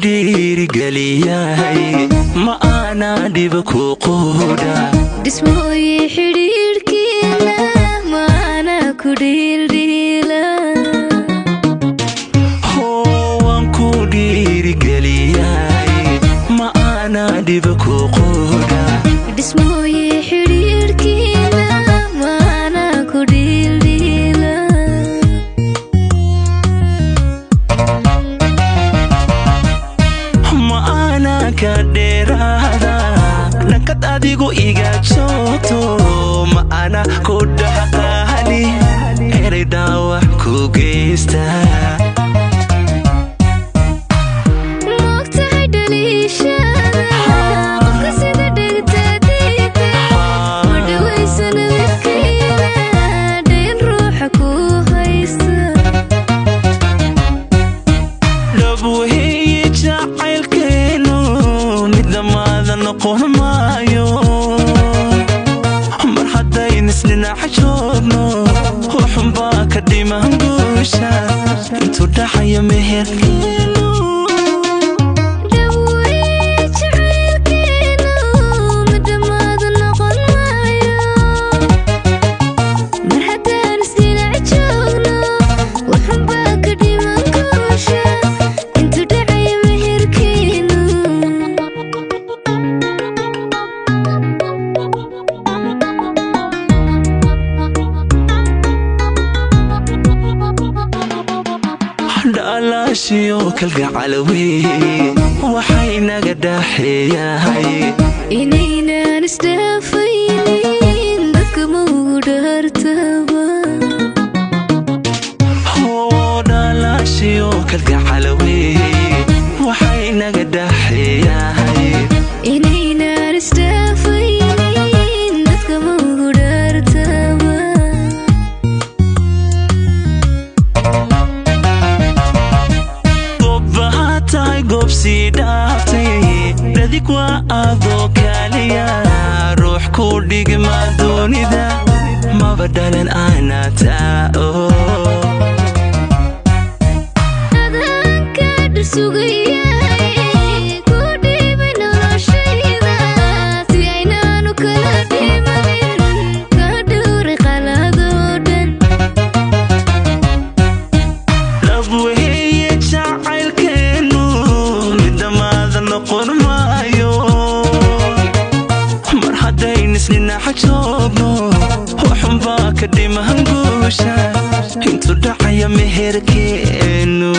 dhiirigeliyay ma ana dhiba ku quuda dhismooyin xiriirkiina ma ana ku dhiildhiila waan ku dhiirigeliyay ma ana dhiba ku quuda dhismooyin xiriirkiina ma ana ku dhiildhiila ma ana ka dheeraada nakad adigu iga joogto ma ana ku dhaqaali eray dhaawac ku geysta moogtahay dhaliishada qofka sida dhegtaadiida ma dhawaysana midkayda dhayn ruuxa ku haysta dhabweeye jacaylkeenu mid dhammaada noqon maayo mar haddayn isdhinaca joogno waxunbaa ka dhiman guusha intuu dhaxaya meherkeenu dhaweeye jacaylkeenu mid dhammaada noqon maayo mar haddaan isdhinaca joogno waxunbaa ka dhiman guusha intuu dhacaya meherkeenu dhalaashiyo kalgacal wey waxay naga dhaxeeyahay inaynaan isdhaafaynin dadka maugu dhaartaba dhalaashiyo kalgacal wey waxay naga dhaxeeyahay inaynaan isdhaafaynin dadka maugu dhaartaba gobbaha tahay goob sii dhaaftay dhadig waa adoo kaaliya ruux ku dhigma doonida maba dhalan ana taao adanka dhirsugayahay ku dhiibay noloshayda si aynaanu kala dhimanin ka dhowray qaladoo dhan dhabweeye jacaylkeenu mid dhammaada noqon maayo mar haddayn isdhinaca joogno waxunbaa ka dhiman guusha intuu dhacaya meherkeenu